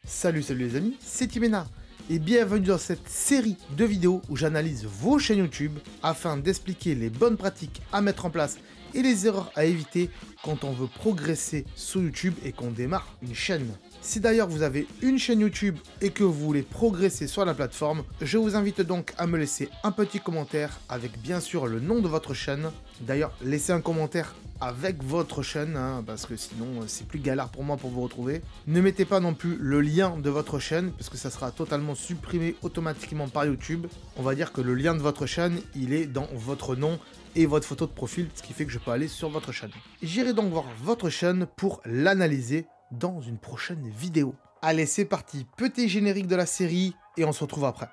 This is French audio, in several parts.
Salut les amis, c'est Timena et bienvenue dans cette série de vidéos où j'analyse vos chaînes YouTube afin d'expliquer les bonnes pratiques à mettre en place et les erreurs à éviter quand on veut progresser sur YouTube et qu'on démarre une chaîne. Si d'ailleurs vous avez une chaîne YouTube et que vous voulez progresser sur la plateforme, je vous invite donc à me laisser un petit commentaire avec bien sûr le nom de votre chaîne. D'ailleurs, laissez un commentaire avec votre chaîne, parce que sinon c'est plus galère pour moi pour vous retrouver. Ne mettez pas non plus le lien de votre chaîne, parce que ça sera totalement supprimé automatiquement par YouTube. On va dire que le lien de votre chaîne, il est dans votre nom et votre photo de profil, ce qui fait que je peux aller sur votre chaîne. J'irai donc voir votre chaîne pour l'analyser dans une prochaine vidéo. Allez, c'est parti, petit générique de la série, et on se retrouve après.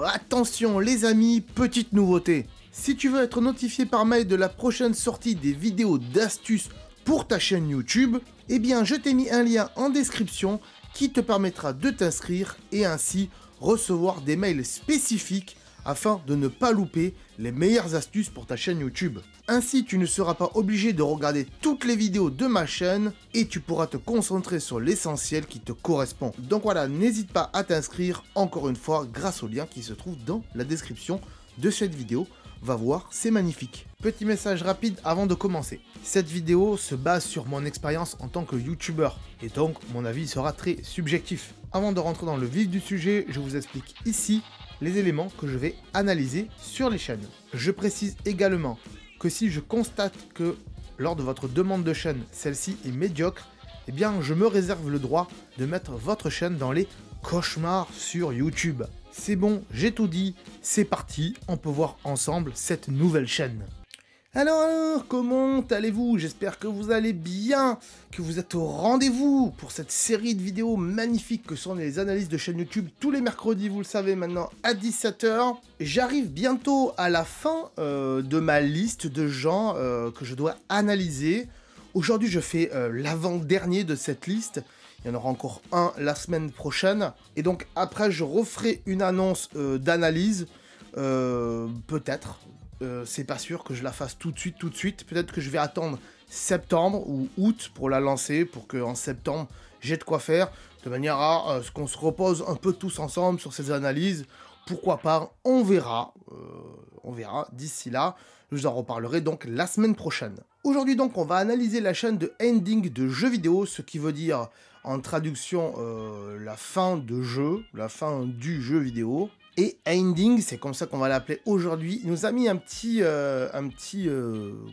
Attention les amis, petite nouveauté. Si tu veux être notifié par mail de la prochaine sortie des vidéos d'astuces pour ta chaîne YouTube, eh bien je t'ai mis un lien en description qui te permettra de t'inscrire et ainsi recevoir des mails spécifiques afin de ne pas louper les meilleures astuces pour ta chaîne YouTube. Ainsi, tu ne seras pas obligé de regarder toutes les vidéos de ma chaîne et tu pourras te concentrer sur l'essentiel qui te correspond. Donc voilà, n'hésite pas à t'inscrire encore une fois grâce au lien qui se trouve dans la description de cette vidéo. Va voir, c'est magnifique. Petit message rapide avant de commencer. Cette vidéo se base sur mon expérience en tant que youtubeur et donc mon avis sera très subjectif. Avant de rentrer dans le vif du sujet, je vous explique ici les éléments que je vais analyser sur les chaînes. Je précise également que si je constate que lors de votre demande de chaîne, celle-ci est médiocre, eh bien je me réserve le droit de mettre votre chaîne dans les cauchemars sur YouTube. C'est bon, j'ai tout dit, c'est parti, on peut voir ensemble cette nouvelle chaîne. Alors, comment allez-vous? J'espère que vous allez bien, que vous êtes au rendez-vous pour cette série de vidéos magnifiques que sont les analyses de chaîne YouTube tous les mercredis, vous le savez maintenant, à 17 h. J'arrive bientôt à la fin de ma liste de gens que je dois analyser. Aujourd'hui, je fais l'avant-dernier de cette liste. Il y en aura encore un la semaine prochaine. Et donc après, je referai une annonce d'analyse, peut-être. C'est pas sûr que je la fasse tout de suite. Peut-être que je vais attendre septembre ou août pour la lancer, pour qu'en septembre, j'ai de quoi faire, de manière à ce qu'on se repose un peu tous ensemble sur ces analyses. Pourquoi pas, on verra. D'ici là, je vous en reparlerai donc la semaine prochaine. Aujourd'hui donc, on va analyser la chaîne de ending de jeux vidéo, ce qui veut dire en traduction la fin de jeu, la fin du jeu vidéo. Et ending, c'est comme ça qu'on va l'appeler aujourd'hui. Il nous a mis un petit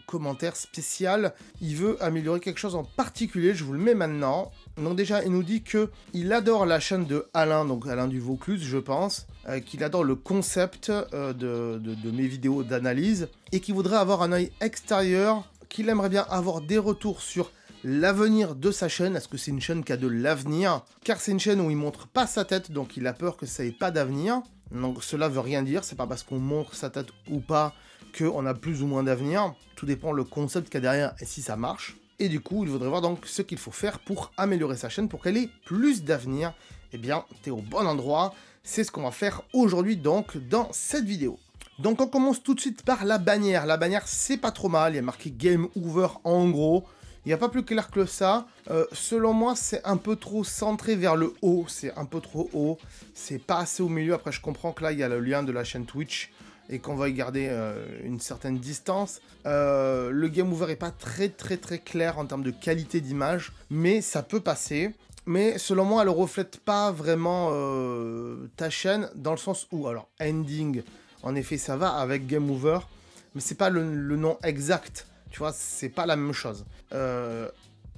commentaire spécial. Il veut améliorer quelque chose en particulier. Je vous le mets maintenant. Donc déjà, il nous dit que il adore la chaîne de Alain, donc Alain du Vaucluse, je pense, qu'il adore le concept de mes vidéos d'analyse et qu'il voudrait avoir un œil extérieur, qu'il aimerait bien avoir des retours sur l'avenir de sa chaîne. Est-ce que c'est une chaîne qui a de l'avenir? Car c'est une chaîne où il montre pas sa tête, donc il a peur que ça ait pas d'avenir. Donc cela veut rien dire, c'est pas parce qu'on montre sa tête ou pas qu'on a plus ou moins d'avenir. Tout dépend le concept qu'il y a derrière et si ça marche. Et du coup, il voudrait voir donc ce qu'il faut faire pour améliorer sa chaîne, pour qu'elle ait plus d'avenir. Eh bien, t'es au bon endroit. C'est ce qu'on va faire aujourd'hui donc dans cette vidéo. Donc on commence tout de suite par la bannière. La bannière, c'est pas trop mal, il y a marqué Game Over en gros. Il n'y a pas plus clair que ça. Selon moi, c'est un peu trop centré vers le haut. C'est un peu trop haut. C'est pas assez au milieu. Après, je comprends que là, il y a le lien de la chaîne Twitch et qu'on va y garder une certaine distance. Le game over est pas très clair en termes de qualité d'image, mais ça peut passer. Mais selon moi, elle reflète pas vraiment ta chaîne dans le sens où, alors, ending, en effet, ça va avec game over, mais c'est pas le nom exact. Tu vois, c'est pas la même chose.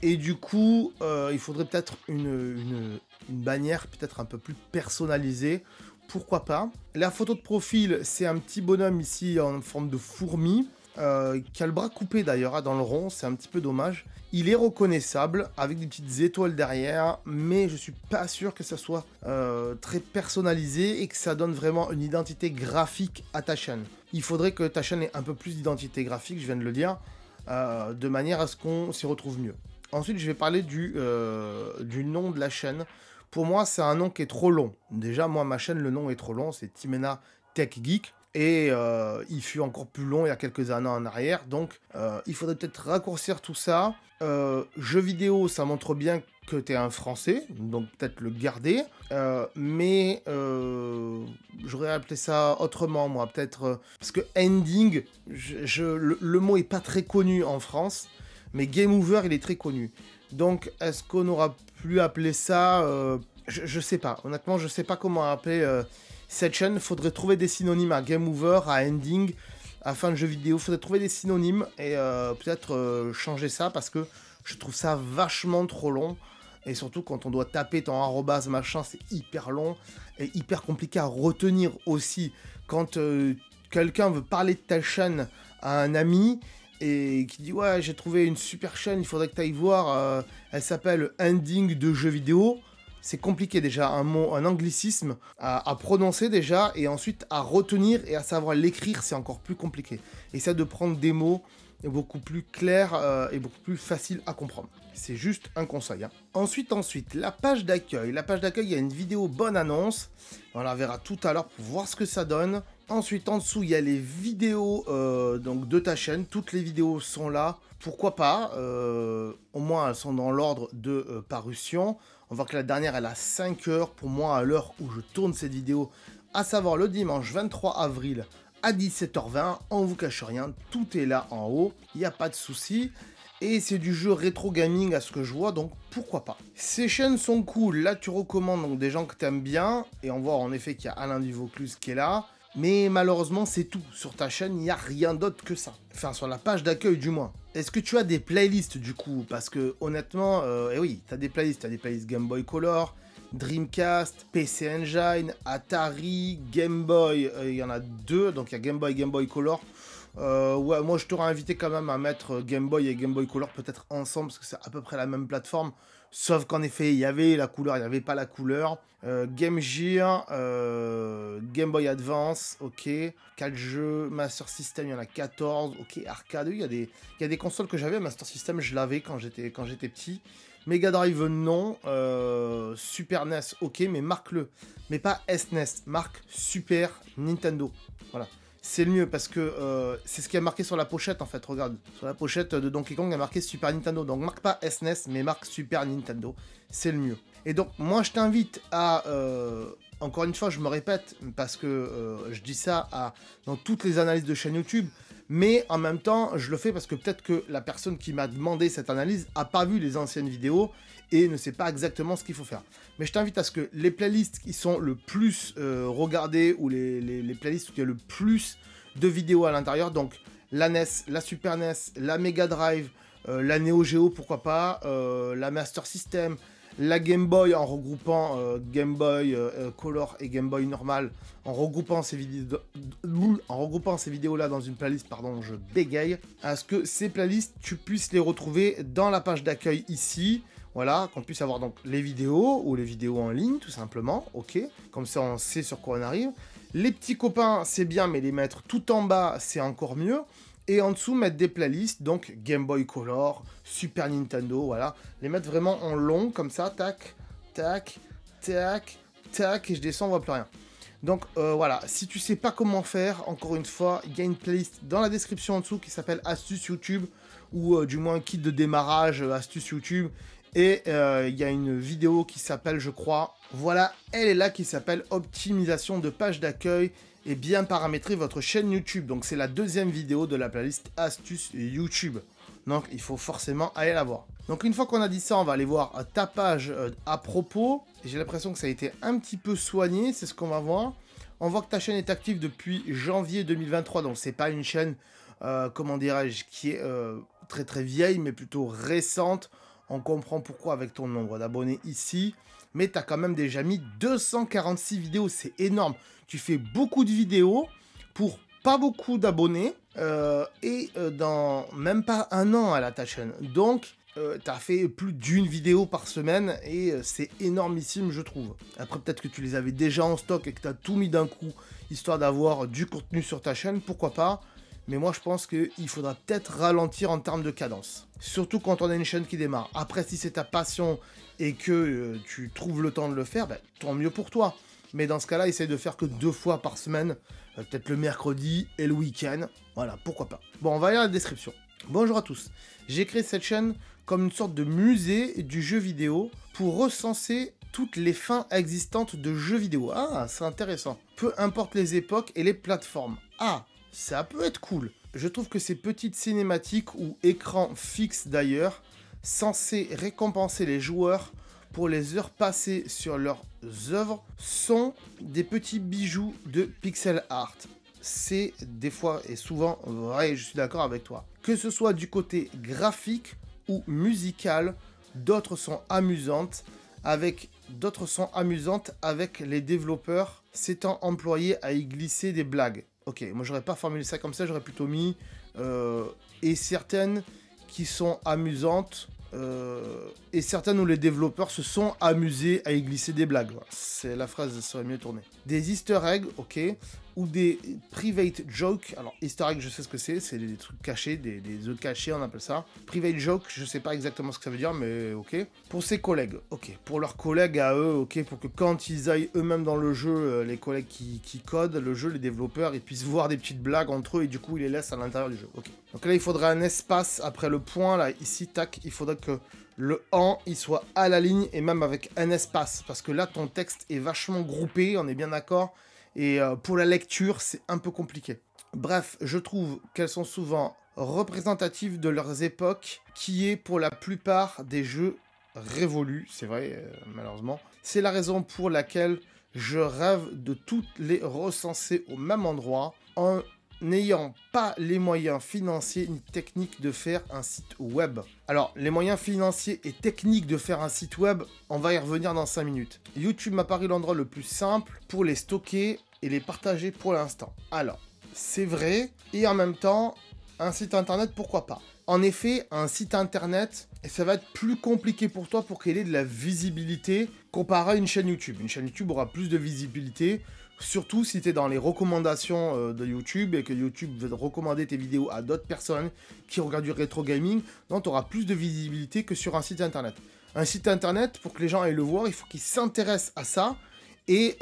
Et du coup, il faudrait peut-être une bannière peut-être un peu plus personnalisée. Pourquoi pas? La photo de profil, c'est un petit bonhomme ici en forme de fourmi, qui a le bras coupé d'ailleurs dans le rond, c'est un petit peu dommage. Il est reconnaissable avec des petites étoiles derrière, mais je suis pas sûr que ça soit très personnalisé et que ça donne vraiment une identité graphique à ta chaîne. Il faudrait que ta chaîne ait un peu plus d'identité graphique, je viens de le dire, de manière à ce qu'on s'y retrouve mieux. Ensuite, je vais parler du nom de la chaîne. Pour moi, c'est un nom qui est trop long. Déjà, moi, ma chaîne, le nom est trop long. C'est Timena Tech Geek. Et il fut encore plus long il y a quelques années en arrière. Donc, il faudrait peut-être raccourcir tout ça. Jeux vidéo, ça montre bien que tu es un Français. Donc, peut-être le garder. Mais j'aurais appelé ça autrement, moi. Peut-être... parce que ending, le mot est pas très connu en France. Mais Game Over, il est très connu. Donc, est-ce qu'on aura pu appeler ça... je sais pas. Honnêtement, je sais pas comment appeler cette chaîne. Faudrait trouver des synonymes à Game Over, à Ending, à fin de jeu vidéo. Faudrait trouver des synonymes et peut-être changer ça parce que je trouve ça vachement trop long. Et surtout, quand on doit taper ton arrobase machin, c'est hyper long et hyper compliqué à retenir aussi. Quand quelqu'un veut parler de ta chaîne à un ami... et qui dit ouais j'ai trouvé une super chaîne, il faudrait que tu ailles voir, elle s'appelle Ending de jeux vidéo. C'est compliqué déjà, un anglicisme à prononcer déjà, et ensuite à retenir et à savoir l'écrire, c'est encore plus compliqué. Essaie de prendre des mots beaucoup plus clairs et beaucoup plus faciles à comprendre. C'est juste un conseil. Hein. Ensuite, la page d'accueil. La page d'accueil, il y a une vidéo bonne annonce. On la verra tout à l'heure pour voir ce que ça donne. Ensuite, en dessous, il y a les vidéos donc de ta chaîne. Toutes les vidéos sont là. Pourquoi pas au moins, elles sont dans l'ordre de parution. On voit que la dernière, elle a 5 heures. Pour moi, à l'heure où je tourne cette vidéo, à savoir le dimanche 23 avril à 17h20. On vous cache rien, tout est là en haut. Il n'y a pas de souci. Et c'est du jeu rétro gaming à ce que je vois, donc pourquoi pas. Ces chaînes sont cool. Là, tu recommandes donc des gens que tu aimes bien. Et on voit en effet qu'il y a Alain Duvaucluse qui est là. Mais malheureusement, c'est tout. Sur ta chaîne, il n'y a rien d'autre que ça. Enfin, sur la page d'accueil, du moins. Est-ce que tu as des playlists, du coup? Parce que, honnêtement, eh oui, tu as des playlists. Tu as des playlists Game Boy Color, Dreamcast, PC Engine, Atari, Game Boy. Il y en a 2. Donc, il y a Game Boy Color. Ouais, moi, je t'aurais invité quand même à mettre Game Boy et Game Boy Color peut-être ensemble, parce que c'est à peu près la même plateforme. Sauf qu'en effet, il y avait la couleur, il n'y avait pas la couleur. Game Gear, Game Boy Advance, ok. 4 jeux, Master System, il y en a 14. Ok, arcade, il y a des consoles que j'avais. Master System, je l'avais quand j'étais petit. Mega Drive, non. Super NES, ok, mais marque-le. Mais pas SNES, marque Super Nintendo. Voilà. C'est le mieux parce que c'est ce qui a marqué sur la pochette en fait, regarde. Sur la pochette de Donkey Kong, il y a marqué Super Nintendo. Donc marque pas SNES, mais marque Super Nintendo. C'est le mieux. Et donc moi je t'invite à... encore une fois, je me répète, parce que je dis ça dans toutes les analyses de chaîne YouTube. Mais en même temps, je le fais parce que peut-être que la personne qui m'a demandé cette analyse n'a pas vu les anciennes vidéos et ne sait pas exactement ce qu'il faut faire. Mais je t'invite à ce que les playlists qui sont le plus regardées ou les playlists où il y a le plus de vidéos à l'intérieur, donc la NES, la Super NES, la Mega Drive, la Neo Geo, pourquoi pas, la Master System, la Game Boy en regroupant Game Boy Color et Game Boy normal, en regroupant ces vidéos là dans une playlist, pardon, je bégaye, à ce que ces playlists, tu puisses les retrouver dans la page d'accueil ici. Voilà, qu'on puisse avoir donc les vidéos ou les vidéos en ligne, tout simplement, ok. Comme ça, on sait sur quoi on arrive. Les petits copains, c'est bien, mais les mettre tout en bas, c'est encore mieux. Et en dessous, mettre des playlists, donc Game Boy Color, Super Nintendo, voilà. Les mettre vraiment en long, comme ça, tac, tac, tac, tac, et je descends, on voit plus rien. Donc voilà, si tu sais pas comment faire, encore une fois, il y a une playlist dans la description en dessous qui s'appelle Astuces YouTube, ou du moins kit de démarrage Astuces YouTube. Et il y a une vidéo qui s'appelle, je crois, voilà, elle est là, qui s'appelle Optimisation de page d'accueil et bien paramétrer votre chaîne YouTube. Donc c'est la deuxième vidéo de la playlist Astuces YouTube. Donc il faut forcément aller la voir. Donc une fois qu'on a dit ça, on va aller voir ta page à propos. J'ai l'impression que ça a été un petit peu soigné, c'est ce qu'on va voir. On voit que ta chaîne est active depuis janvier 2023, donc c'est pas une chaîne, comment dirais-je, qui est très très vieille, mais plutôt récente. On comprend pourquoi avec ton nombre d'abonnés ici. Mais tu as quand même déjà mis 246 vidéos. C'est énorme. Tu fais beaucoup de vidéos pour pas beaucoup d'abonnés. Dans même pas un an à ta chaîne. Donc, tu as fait plus d'une vidéo par semaine. Et c'est énormissime, je trouve. Après, peut-être que tu les avais déjà en stock et que tu as tout mis d'un coup. Histoire d'avoir du contenu sur ta chaîne. Pourquoi pas? mais moi je pense qu'il faudra peut-être ralentir en termes de cadence. Surtout quand on a une chaîne qui démarre. Après, si c'est ta passion et que tu trouves le temps de le faire, bah, tant mieux pour toi. Mais dans ce cas-là, essaye de faire que 2 fois par semaine, peut-être le mercredi et le week-end. Voilà, pourquoi pas. Bon, on va lire la description. Bonjour à tous. J'ai créé cette chaîne comme une sorte de musée du jeu vidéo pour recenser toutes les fins existantes de jeux vidéo. Ah, c'est intéressant. Peu importe les époques et les plateformes. Ah, ça peut être cool. Je trouve que ces petites cinématiques ou écrans fixes d'ailleurs, censés récompenser les joueurs pour les heures passées sur leurs œuvres, sont des petits bijoux de pixel art. C'est des fois et souvent vrai, je suis d'accord avec toi. Que ce soit du côté graphique ou musical, d'autres sont amusantes avec les développeurs s'étant employés à y glisser des blagues. Ok, moi j'aurais pas formulé ça comme ça, j'aurais plutôt mis et certaines qui sont amusantes et certaines où les développeurs se sont amusés à y glisser des blagues. Voilà. C'est la phrase serait mieux tournée. Des easter eggs, ok, ou des private jokes. Alors easter egg, je sais ce que c'est des trucs cachés, des œufs cachés, on appelle ça. Private joke, je sais pas exactement ce que ça veut dire, mais ok. Pour ses collègues, ok. Pour leurs collègues à eux, ok, pour que quand ils aillent eux-mêmes dans le jeu, les collègues qui codent le jeu, les développeurs, ils puissent voir des petites blagues entre eux et du coup ils les laissent à l'intérieur du jeu. Ok. Donc là il faudrait un espace après le point, là ici, tac, il faudrait que le en il soit à la ligne et même avec un espace parce que là ton texte est vachement groupé, on est bien d'accord, et pour la lecture c'est un peu compliqué. Bref, je trouve qu'elles sont souvent représentatives de leurs époques, qui est pour la plupart des jeux révolus, c'est vrai malheureusement. C'est la raison pour laquelle je rêve de toutes les recenser au même endroit en n'ayant pas les moyens financiers ni techniques de faire un site web. Alors, les moyens financiers et techniques de faire un site web, on va y revenir dans 5 minutes. YouTube m'a paru l'endroit le plus simple pour les stocker et les partager pour l'instant. Alors, c'est vrai, et en même temps, un site internet, pourquoi pas? En effet, un site internet, ça va être plus compliqué pour toi pour qu'il ait de la visibilité comparé à une chaîne YouTube. Une chaîne YouTube aura plus de visibilité, surtout si tu es dans les recommandations de YouTube et que YouTube veut recommander tes vidéos à d'autres personnes qui regardent du rétro gaming. Donc, tu auras plus de visibilité que sur un site internet. Un site internet, pour que les gens aillent le voir, il faut qu'ils s'intéressent à ça. Et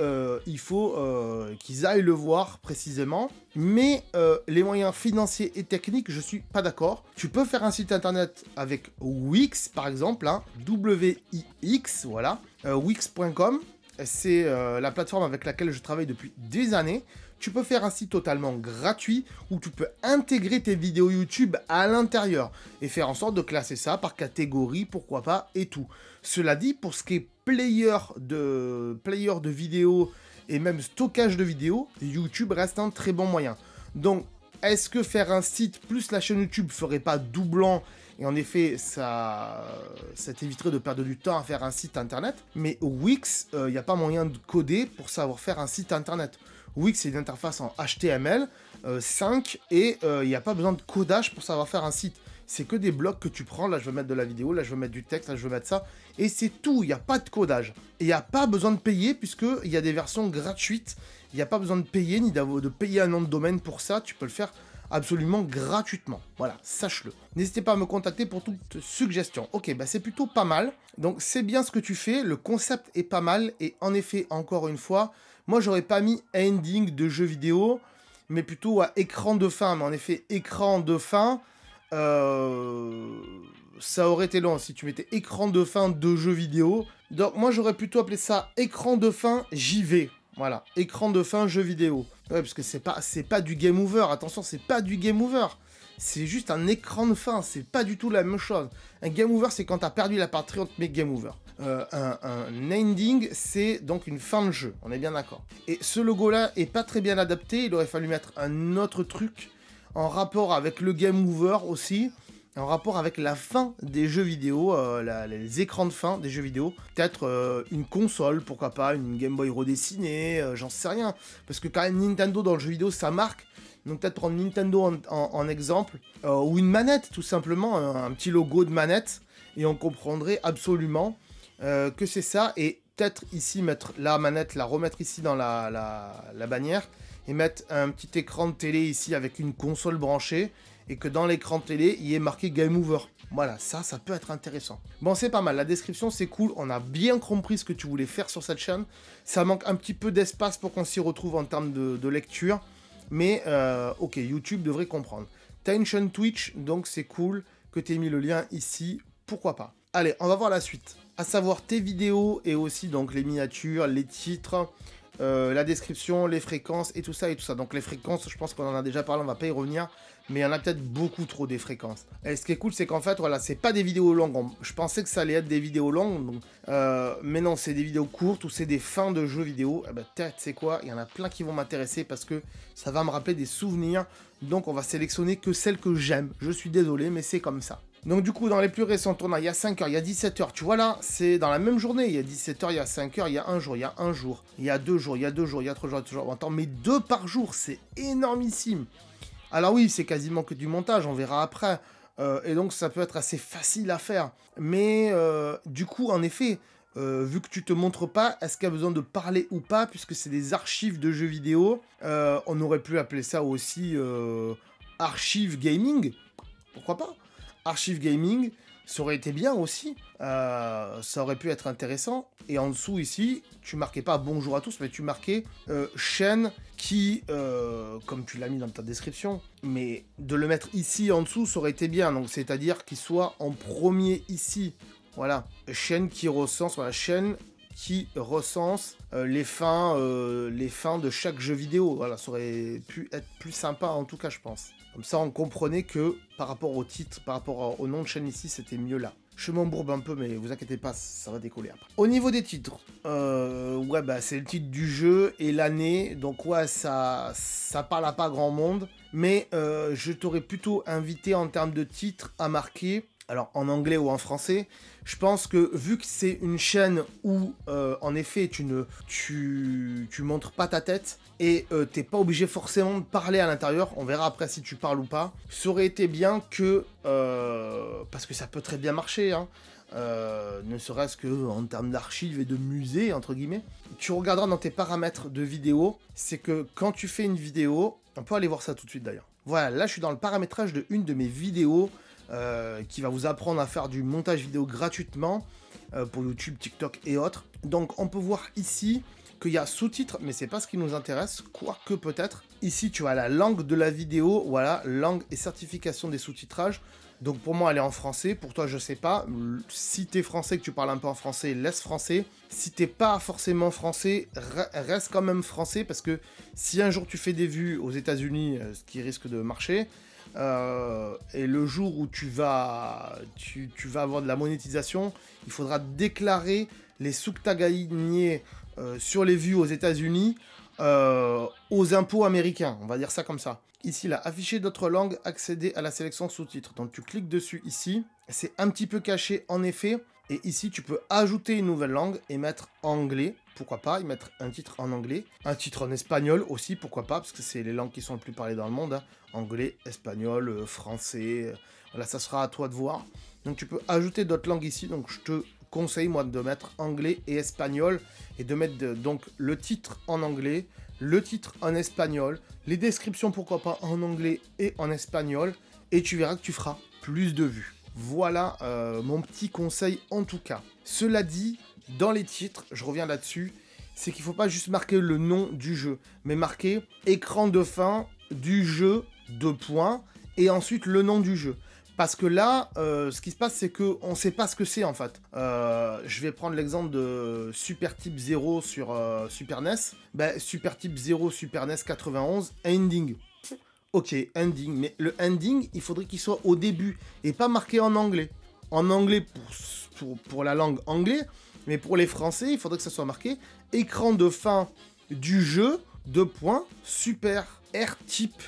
il faut qu'ils aillent le voir précisément. Mais les moyens financiers et techniques, je suis pas d'accord. Tu peux faire un site internet avec Wix, par exemple, hein, W-I-X, voilà, Wix.com. C'est la plateforme avec laquelle je travaille depuis des années. Tu peux faire un site totalement gratuit où tu peux intégrer tes vidéos YouTube à l'intérieur et faire en sorte de classer ça par catégorie, pourquoi pas, et tout. Cela dit, pour ce qui est player de vidéos et même stockage de vidéos, YouTube reste un très bon moyen. Donc, est-ce que faire un site plus la chaîne YouTube ferait pas doublant? Et en effet, ça t'éviterait de perdre du temps à faire un site internet. Mais Wix, il n'y a pas moyen de coder pour savoir faire un site internet. Wix, c'est une interface en HTML5 et il n'y a pas besoin de codage pour savoir faire un site. C'est que des blocs que tu prends. Là, je veux mettre de la vidéo, là, je veux mettre du texte, là, je veux mettre ça. Et c'est tout, il n'y a pas de codage. Et il n'y a pas besoin de payer puisqu'il y a des versions gratuites. Il n'y a pas besoin de payer ni de payer un nom de domaine pour ça. Tu peux le faire absolument gratuitement. Voilà, sache-le. N'hésitez pas à me contacter pour toute suggestion. Ok, bah c'est plutôt pas mal. Donc c'est bien ce que tu fais, le concept est pas mal. Et en effet, encore une fois, moi j'aurais pas mis ending de jeu vidéo, mais plutôt à écran de fin. Mais en effet, écran de fin, ça aurait été long si tu mettais écran de fin de jeu vidéo. Donc moi j'aurais plutôt appelé ça écran de fin JV. Voilà, écran de fin jeu vidéo. Ouais, parce que c'est pas du game over, attention, c'est pas du game over. C'est juste un écran de fin, c'est pas du tout la même chose. Un game over, c'est quand t'as perdu la partie, on te met game over. Un ending, c'est donc une fin de jeu, on est bien d'accord. Et ce logo-là est pas très bien adapté, il aurait fallu mettre un autre truc en rapport avec le game over aussi, en rapport avec la fin des jeux vidéo, les écrans de fin des jeux vidéo. Peut-être une console, pourquoi pas, une Game Boy redessinée, j'en sais rien. Parce que quand même Nintendo dans le jeu vidéo, ça marque. Donc peut-être prendre Nintendo en exemple, ou une manette tout simplement, un petit logo de manette, et on comprendrait absolument que c'est ça. Et peut-être ici mettre la manette, la remettre ici dans la bannière, et mettre un petit écran de télé ici avec une console branchée, et que dans l'écran de télé, il y ait marqué Game Over. Voilà, ça peut être intéressant. Bon, c'est pas mal, la description c'est cool, on a bien compris ce que tu voulais faire sur cette chaîne. Ça manque un petit peu d'espace pour qu'on s'y retrouve en termes de lecture, mais ok, YouTube devrait comprendre. T'as une chaîne Twitch, donc c'est cool que t'aies mis le lien ici, pourquoi pas. Allez, on va voir la suite, à savoir tes vidéos et aussi donc les miniatures, les titres, la description, les fréquences et tout ça et tout ça. Donc les fréquences, je pense qu'on en a déjà parlé, on va pas y revenir, mais il y en a peut-être beaucoup trop des fréquences. Et ce qui est cool, c'est qu'en fait, voilà, c'est pas des vidéos longues. Je pensais que ça allait être des vidéos longues, donc, mais non, c'est des vidéos courtes ou c'est des fins de jeux vidéo. Eh ben, tu sais quoi, il y en a plein qui vont m'intéresser parce que ça va me rappeler des souvenirs. Donc on va sélectionner que celles que j'aime. Je suis désolé, mais c'est comme ça. Donc du coup, dans les plus récents tournages, il y a 5 heures, il y a 17 heures. Tu vois là, c'est dans la même journée. Il y a 17 heures, il y a 5 heures, il y a un jour, il y a un jour, il y a 2 jours, il y a 2 jours, il y a 3 jours, il y a 3 jours. Attends, mais 2 par jour, c'est énormissime. Alors oui, c'est quasiment que du montage, on verra après. Et donc ça peut être assez facile à faire. Mais du coup, en effet, vu que tu te montres pas, est-ce qu'il y a besoin de parler ou pas, puisque c'est des archives de jeux vidéo. On aurait pu appeler ça aussi archive gaming. Pourquoi pas? Archive gaming, ça aurait été bien aussi. Ça aurait pu être intéressant. Et en dessous ici, tu marquais pas bonjour à tous, mais tu marquais chaîne qui, comme tu l'as mis dans ta description, mais de le mettre ici en dessous, ça aurait été bien. Donc c'est-à-dire qu'il soit en premier ici. Voilà, chaîne qui recense, voilà, chaîne qui recense les fins de chaque jeu vidéo. Voilà, ça aurait pu être plus sympa en tout cas, je pense. Comme ça, on comprenait que par rapport au titre, par rapport au nom de chaîne ici, c'était mieux là. Je m'embourbe un peu, mais vous inquiétez pas, ça va décoller après. Au niveau des titres, ouais, bah c'est le titre du jeu et l'année, donc ouais, ça parle à pas grand monde, mais je t'aurais plutôt invité en termes de titre à marquer, alors en anglais ou en français. Je pense que vu que c'est une chaîne où, en effet, tu montres pas ta tête et t'es pas obligé forcément de parler à l'intérieur, on verra après si tu parles ou pas, ça aurait été bien que, parce que ça peut très bien marcher, hein, ne serait-ce que en termes d'archives et de musée, entre guillemets, tu regarderas dans tes paramètres de vidéo, c'est que quand tu fais une vidéo, on peut aller voir ça tout de suite d'ailleurs. Voilà, là je suis dans le paramétrage de une de mes vidéos, qui va vous apprendre à faire du montage vidéo gratuitement pour YouTube, TikTok et autres. Donc on peut voir ici qu'il y a sous-titres, mais c'est pas ce qui nous intéresse, quoique peut-être. Ici tu as la langue de la vidéo, voilà, langue et certification des sous-titrages. Donc pour moi elle est en français, pour toi je sais pas. Si t'es français, que tu parles un peu en français, laisse français. Si t'es pas forcément français, reste quand même français, parce que si un jour tu fais des vues aux États-Unis, ce qui risque de marcher, et le jour où tu vas avoir de la monétisation, il faudra déclarer les sous que tu as gagnés sur les vues aux États-Unis aux impôts américains, on va dire ça comme ça. Ici, là, afficher d'autres langues, accéder à la sélection sous-titres. Donc tu cliques dessus ici, c'est un petit peu caché en effet, et ici tu peux ajouter une nouvelle langue et mettre anglais. Pourquoi pas, y mettre un titre en anglais, un titre en espagnol aussi, pourquoi pas, parce que c'est les langues qui sont le plus parlées dans le monde, hein. Anglais, espagnol, français, voilà, ça sera à toi de voir. Donc tu peux ajouter d'autres langues ici, donc je te conseille moi de mettre anglais et espagnol, et de mettre donc le titre en anglais, le titre en espagnol, les descriptions pourquoi pas en anglais et en espagnol, et tu verras que tu feras plus de vues. Voilà mon petit conseil en tout cas. Cela dit, dans les titres, je reviens là-dessus, c'est qu'il ne faut pas juste marquer le nom du jeu, mais marquer écran de fin du jeu, 2 points, et ensuite le nom du jeu. Parce que là, ce qui se passe, c'est qu'on ne sait pas ce que c'est en fait. Je vais prendre l'exemple de Super Type 0 sur Super NES. Ben, Super Type 0 Super NES 91, ending. Ok, ending, mais le ending, il faudrait qu'il soit au début, et pas marqué en anglais. En anglais pour la langue anglais, mais pour les Français, il faudrait que ça soit marqué écran de fin du jeu, 2 points, Super R-Type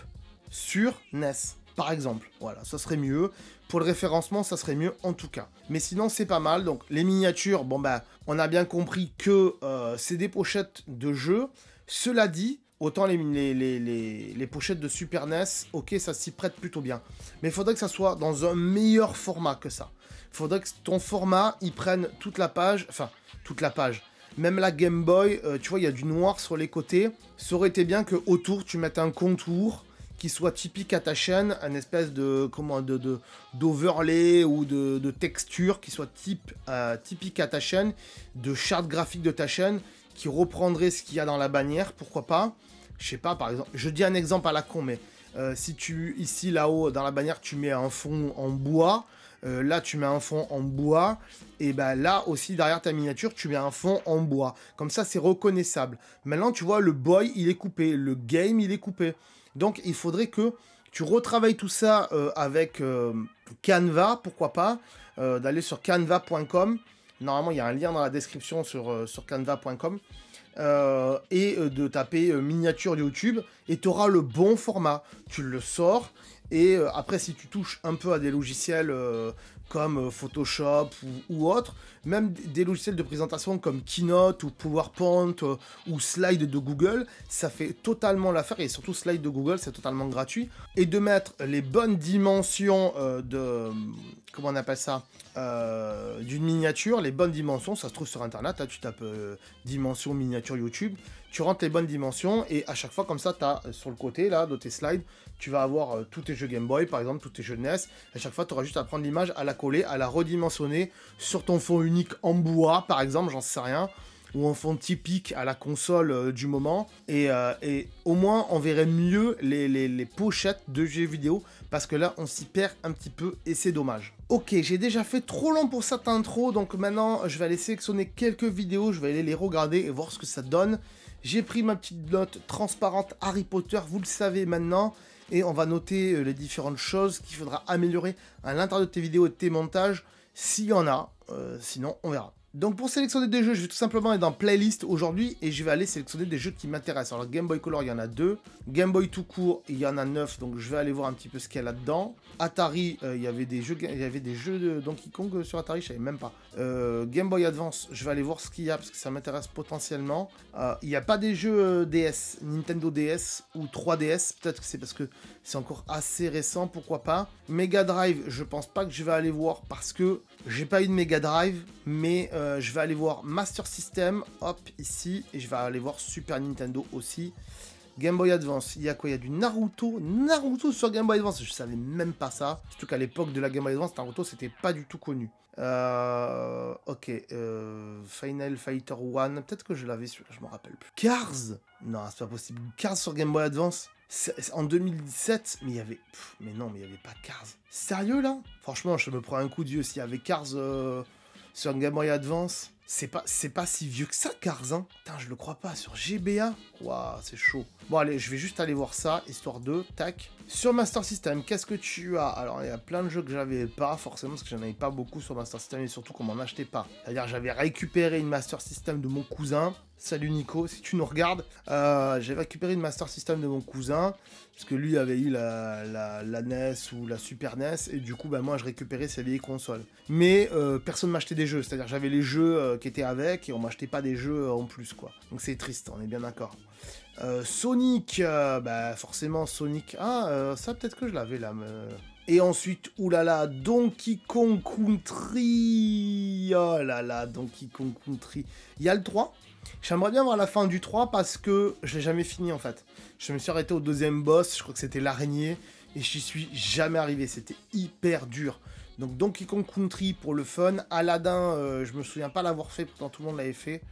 sur NES, par exemple. Voilà, ça serait mieux. Pour le référencement, ça serait mieux en tout cas. Mais sinon, c'est pas mal. Donc, les miniatures, bon bah, on a bien compris que c'est des pochettes de jeu. Cela dit, autant les pochettes de Super NES, ok, ça s'y prête plutôt bien. Mais il faudrait que ça soit dans un meilleur format que ça. Il faudrait que ton format, il prenne toute la page, enfin, toute la page, Même la Game Boy, tu vois, il y a du noir sur les côtés. Ça aurait été bien que autour tu mettes un contour qui soit typique à ta chaîne, un espèce de d'overlay ou de texture qui soit typique à ta chaîne, de charte graphique de ta chaîne, qui reprendrait ce qu'il y a dans la bannière, pourquoi pas. Je sais pas, par exemple, je dis un exemple à la con, mais si tu, ici, là-haut, dans la bannière, tu mets un fond en bois, là, tu mets un fond en bois, et ben là aussi, derrière ta miniature, tu mets un fond en bois. Comme ça, c'est reconnaissable. Maintenant, tu vois, le boy, il est coupé, le game, il est coupé. Donc, il faudrait que tu retravailles tout ça avec Canva, pourquoi pas, d'aller sur canva.com. Normalement, il y a un lien dans la description sur canva.com. Et de taper miniature YouTube, et tu auras le bon format. Tu le sors, et après, si tu touches un peu à des logiciels comme Photoshop ou autres, même des logiciels de présentation comme Keynote ou PowerPoint ou Slide de Google, ça fait totalement l'affaire, et surtout Slide de Google, c'est totalement gratuit. Et de mettre les bonnes dimensions comment on appelle ça, d'une miniature, les bonnes dimensions, ça se trouve sur internet, là tu tapes dimension miniature YouTube, tu rentres les bonnes dimensions, et à chaque fois comme ça, tu as sur le côté là de tes slides, tu vas avoir tous tes jeux Game Boy, par exemple, tous tes jeux NES, à chaque fois tu auras juste à prendre l'image, à la coller, à la redimensionner sur ton fond unique en bois, par exemple, j'en sais rien, ou en fond typique à la console du moment, et au moins on verrait mieux les pochettes de jeux vidéo, parce que là on s'y perd un petit peu et c'est dommage. Ok, j'ai déjà fait trop long pour cette intro, donc maintenant je vais aller sélectionner quelques vidéos, je vais aller les regarder et voir ce que ça donne. J'ai pris ma petite note transparente Harry Potter, vous le savez maintenant, et on va noter les différentes choses qu'il faudra améliorer à l'intérieur de tes vidéos et de tes montages, s'il y en a, sinon on verra. Donc pour sélectionner des jeux, je vais tout simplement aller dans Playlist aujourd'hui, et je vais aller sélectionner des jeux qui m'intéressent. Alors Game Boy Color, il y en a 2. Game Boy tout court, il y en a 9, donc je vais aller voir un petit peu ce qu'il y a là-dedans. Atari, il y avait des jeux de Donkey Kong sur Atari, je savais même pas. Game Boy Advance, je vais aller voir ce qu'il y a, parce que ça m'intéresse potentiellement. Il n'y a pas des jeux DS, Nintendo DS ou 3DS, peut-être que c'est parce que c'est encore assez récent, pourquoi pas. Mega Drive, je pense pas que je vais aller voir, parce que j'ai pas eu de Mega Drive, mais je vais aller voir Master System, hop, ici, et je vais aller voir Super Nintendo aussi. Game Boy Advance, il y a quoi? Il y a du Naruto sur Game Boy Advance, je savais même pas ça. Surtout qu'à l'époque de la Game Boy Advance, Naruto, c'était pas du tout connu. Ok, Final Fighter 1, peut-être que je l'avais sur, je me rappelle plus. Cars? Non, c'est pas possible. Cars sur Game Boy Advance? C'est en 2017, mais il y avait... mais non, mais il y avait pas Cars. Sérieux, là? Franchement, je me prends un coup de vieux. S'il y avait Cars sur Game Boy Advance, c'est pas si vieux que ça, Cars, hein. Putain, je le crois pas. Sur GBA? Waouh, c'est chaud. Bon, allez, je vais juste aller voir ça, histoire de... Tac. Sur Master System, qu'est-ce que tu as? Alors, il y a plein de jeux que j'avais pas, forcément, parce que j'en avais pas beaucoup sur Master System, et surtout qu'on m'en achetait pas. C'est-à-dire, j'avais récupéré une Master System de mon cousin. Salut Nico, si tu nous regardes. J'ai récupéré une Master System de mon cousin, parce que lui avait eu la NES ou la Super NES, et du coup, bah, moi, je récupérais ses vieilles consoles. Mais personne ne m'achetait des jeux, c'est-à-dire j'avais les jeux qui étaient avec, et on m'achetait pas des jeux en plus, quoi. Donc c'est triste, on est bien d'accord. Sonic, bah forcément Sonic. Ah, ça peut-être que je l'avais là. Et ensuite, oulala, Donkey Kong Country. Oh là là, Donkey Kong Country. Il y a le 3. J'aimerais bien voir la fin du 3 parce que je l'ai jamais fini en fait. Je me suis arrêté au deuxième boss, je crois que c'était l'araignée, et j'y suis jamais arrivé. C'était hyper dur. Donc Donkey Kong Country pour le fun. Aladdin, je me souviens pas l'avoir fait, pourtant tout le monde l'avait fait.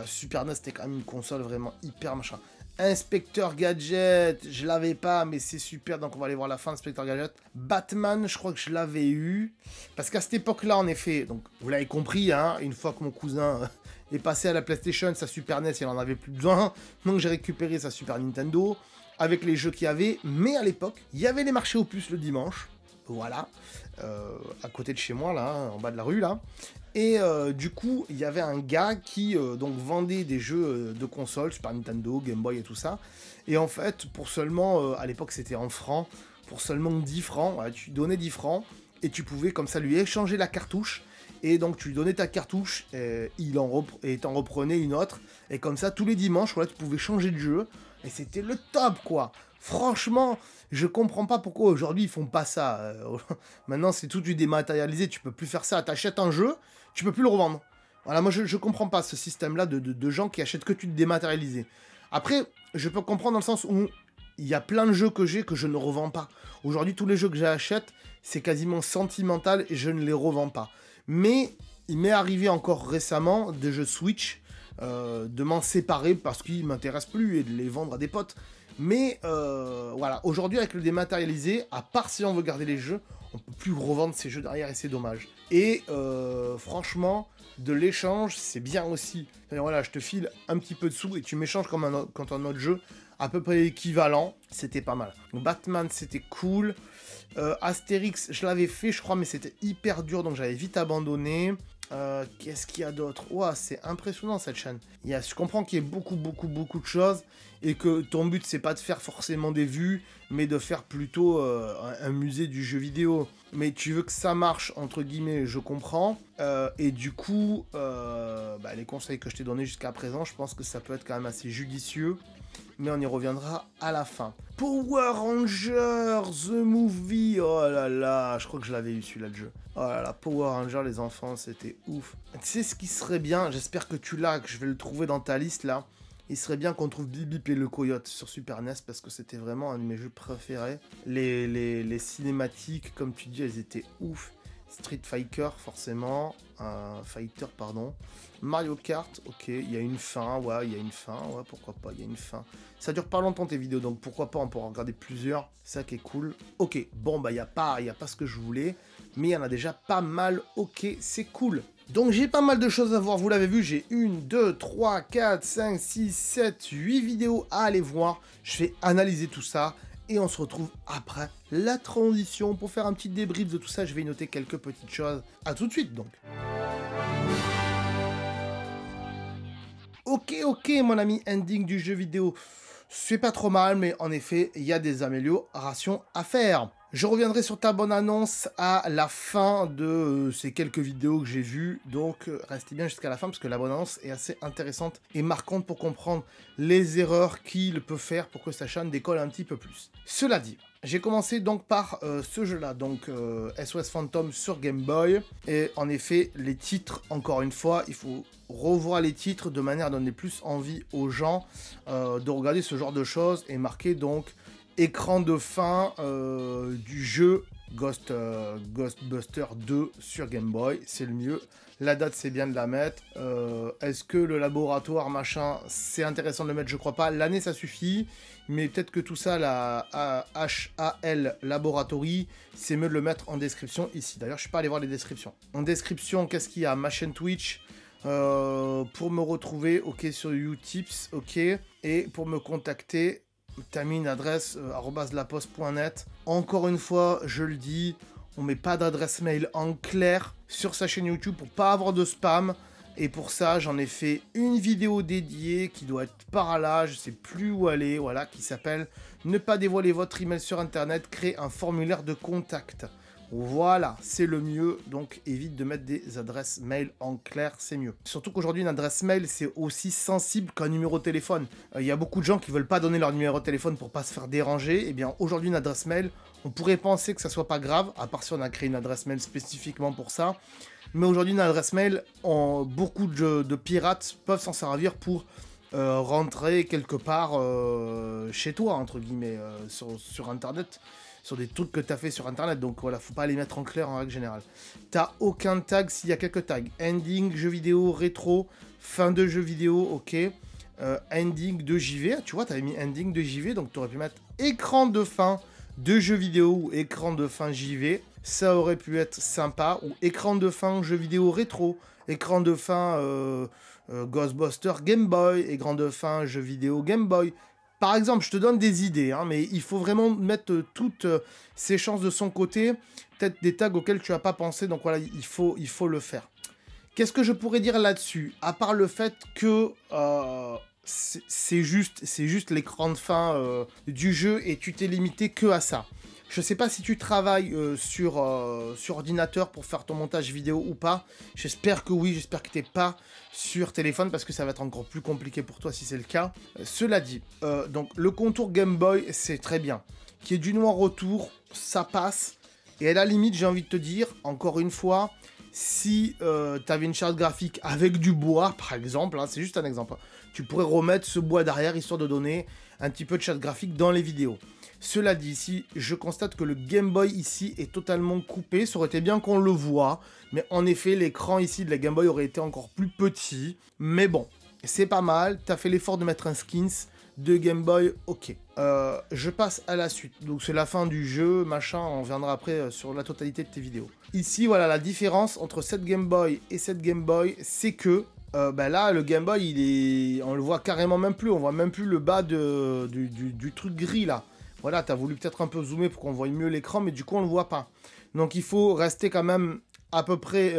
Super NES, c'était quand même une console vraiment hyper machin. Inspecteur Gadget, je l'avais pas, mais c'est super, donc on va aller voir la fin d'Inspecteur Gadget. Batman, je crois que je l'avais eu, parce qu'à cette époque-là, en effet, donc vous l'avez compris, hein, une fois que mon cousin est passé à la PlayStation, sa Super NES, il en avait plus besoin, donc j'ai récupéré sa Super Nintendo, avec les jeux qu'il y avait, mais à l'époque, il y avait les marchés aux puces le dimanche, voilà, à côté de chez moi, là, en bas de la rue, là. Et du coup, il y avait un gars qui donc vendait des jeux de console, Super Nintendo, Game Boy et tout ça. Et en fait, pour seulement, à l'époque c'était en francs, pour seulement 10 francs, voilà, tu donnais 10 francs et tu pouvais comme ça lui échanger la cartouche. Et donc tu lui donnais ta cartouche et t'en reprenais une autre. Et comme ça, tous les dimanches, voilà, tu pouvais changer de jeu. Et c'était le top, quoi. Franchement, je comprends pas pourquoi aujourd'hui ils font pas ça. Maintenant, c'est tout du dématérialisé, tu peux plus faire ça. T'achètes un jeu, tu peux plus le revendre. Voilà, moi je comprends pas ce système-là de gens qui achètent que du dématérialisé. Après, je peux comprendre dans le sens où il y a plein de jeux que j'ai que je ne revends pas. Aujourd'hui, tous les jeux que j'achète, c'est quasiment sentimental et je ne les revends pas. Mais il m'est arrivé encore récemment de jeux Switch de m'en séparer parce qu'ils m'intéressent plus et de les vendre à des potes. Mais voilà, aujourd'hui avec le dématérialisé, à part si on veut garder les jeux, on peut plus revendre ces jeux derrière et c'est dommage. Et franchement, de l'échange, c'est bien aussi. Voilà, je te file un petit peu de sous et tu m'échanges comme quand un autre jeu à peu près équivalent, c'était pas mal. Batman, c'était cool. Astérix, je l'avais fait, je crois, mais c'était hyper dur, donc j'avais vite abandonné. Qu'est-ce qu'il y a d'autre? Ouah, c'est impressionnant cette chaîne. Je comprends qu'il y ait beaucoup de choses et que ton but c'est pas de faire forcément des vues, mais de faire plutôt un musée du jeu vidéo. Mais tu veux que ça marche, entre guillemets, je comprends. Et du coup, les conseils que je t'ai donnés jusqu'à présent, je pense que ça peut être quand même assez judicieux. Mais on y reviendra à la fin. Power Rangers, The Movie. Oh là là, je crois que je l'avais eu celui-là de jeu. Oh là là, Power Rangers, les enfants, c'était ouf. Tu sais ce qui serait bien, j'espère que tu l'as, que je vais le trouver dans ta liste là. Il serait bien qu'on trouve Bip Bip et le Coyote sur Super NES parce que c'était vraiment un de mes jeux préférés. Les cinématiques, comme tu dis, elles étaient ouf. Street Fighter, forcément. Fighter, pardon. Mario Kart, ok, il y a une fin, ouais, pourquoi pas, il y a une fin. Ça dure pas longtemps tes vidéos, donc pourquoi pas, on pourra en regarder plusieurs, c'est ça qui est cool. Ok, bon, bah, il n'y a pas ce que je voulais, mais il y en a déjà pas mal, ok, c'est cool. Donc j'ai pas mal de choses à voir, vous l'avez vu, j'ai 1, 2, 3, 4, 5, 6, 7, 8 vidéos à aller voir. Je vais analyser tout ça. Et on se retrouve après la transition pour faire un petit débrief de tout ça. Je vais noter quelques petites choses. A tout de suite donc. Ok mon ami, ending du jeu vidéo. C'est pas trop mal, mais en effet, il y a des améliorations à faire. Je reviendrai sur ta bonne annonce à la fin de ces quelques vidéos que j'ai vues, donc restez bien jusqu'à la fin parce que la bonne annonce est assez intéressante et marquante pour comprendre les erreurs qu'il peut faire pour que sa chaîne décolle un petit peu plus. Cela dit, j'ai commencé donc par ce jeu-là, donc SOS Phantom sur Game Boy, et en effet, les titres, encore une fois, il faut revoir les titres de manière à donner plus envie aux gens de regarder ce genre de choses et marquer donc écran de fin du jeu Ghostbuster 2 sur Game Boy, c'est le mieux. La date, c'est bien de la mettre. Est-ce que le laboratoire, machin, c'est intéressant de le mettre? Je crois pas. L'année, ça suffit. Mais peut-être que tout ça, la HAL Laboratory, c'est mieux de le mettre en description ici. D'ailleurs, je suis pas allé voir les descriptions. En description, qu'est-ce qu'il y a? Ma chaîne Twitch. Pour me retrouver, ok, sur Utips, ok. Et pour me contacter, t'as mis une adresse @laposte.net. Encore une fois, je le dis, on met pas d'adresse mail en clair sur sa chaîne YouTube pour pas avoir de spam. Et pour ça, j'en ai fait une vidéo dédiée qui doit être par là, je sais plus où elle est, voilà, qui s'appelle « Ne pas dévoiler votre email sur Internet, créer un formulaire de contact ». Voilà, c'est le mieux, donc évite de mettre des adresses mail en clair, c'est mieux. Surtout qu'aujourd'hui, une adresse mail, c'est aussi sensible qu'un numéro de téléphone. Il y a beaucoup de gens qui veulent pas donner leur numéro de téléphone pour pas se faire déranger. Et bien, aujourd'hui, une adresse mail, on pourrait penser que ça soit pas grave, à part si on a créé une adresse mail spécifiquement pour ça. Mais aujourd'hui, une adresse mail, beaucoup de pirates peuvent s'en servir pour rentrer quelque part chez toi, entre guillemets, sur Internet. Sur des trucs que tu as fait sur Internet. Donc voilà, faut pas les mettre en clair en règle générale. T'as aucun tag s'il y a quelques tags. Ending, jeu vidéo, rétro, fin de jeu vidéo, ok. Ending de JV, tu vois, tu avais mis ending de JV, donc tu aurais pu mettre écran de fin de jeu vidéo ou écran de fin JV. Ça aurait pu être sympa. Ou écran de fin jeu vidéo rétro, écran de fin Ghostbuster Game Boy, écran de fin jeu vidéo Game Boy. Par exemple, je te donne des idées, hein, mais il faut vraiment mettre toutes ces chances de son côté. Peut-être des tags auxquels tu n'as pas pensé, donc voilà, il faut le faire. Qu'est-ce que je pourrais dire là-dessus? À part le fait que c'est juste l'écran de fin du jeu et tu t'es limité que à ça. Je sais pas si tu travailles sur ordinateur pour faire ton montage vidéo ou pas. J'espère que oui, j'espère que tu n'es pas sur téléphone parce que ça va être encore plus compliqué pour toi si c'est le cas. Cela dit, donc le contour Game Boy, c'est très bien. Qu'il y ait du noir autour, ça passe. Et à la limite, j'ai envie de te dire, encore une fois, si tu avais une charte graphique avec du bois, par exemple, hein, c'est juste un exemple, tu pourrais remettre ce bois derrière, histoire de donner un petit peu de charte graphique dans les vidéos. Cela dit, ici, je constate que le Game Boy ici est totalement coupé. Ça aurait été bien qu'on le voit, mais en effet, l'écran ici de la Game Boy aurait été encore plus petit. Mais bon, c'est pas mal. T'as fait l'effort de mettre un skins de Game Boy, ok. Je passe à la suite. Donc c'est la fin du jeu, machin, on reviendra après sur la totalité de tes vidéos. Ici, voilà, la différence entre cette Game Boy et cette Game Boy, c'est que là, le Game Boy, on le voit carrément même plus. On voit même plus le bas du truc gris, là. Voilà, t'as voulu peut-être un peu zoomer pour qu'on voie mieux l'écran, mais du coup, on le voit pas. Donc, il faut rester quand même à peu près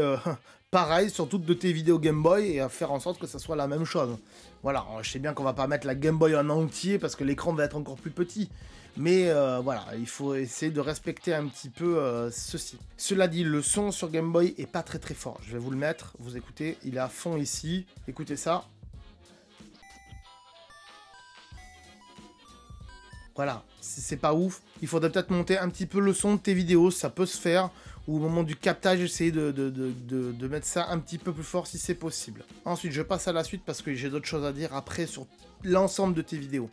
pareil sur toutes de tes vidéos Game Boy et à faire en sorte que ça soit la même chose. Voilà, je sais bien qu'on va pas mettre la Game Boy en entier parce que l'écran va être encore plus petit. Mais voilà, il faut essayer de respecter un petit peu ceci. Cela dit, le son sur Game Boy est pas très très fort. Je vais vous le mettre, vous écoutez, il est à fond ici. Écoutez ça. Voilà, c'est pas ouf. Il faudrait peut-être monter un petit peu le son de tes vidéos, ça peut se faire. Ou au moment du captage, essayer de mettre ça un petit peu plus fort si c'est possible. Ensuite, je passe à la suite parce que j'ai d'autres choses à dire après sur l'ensemble de tes vidéos.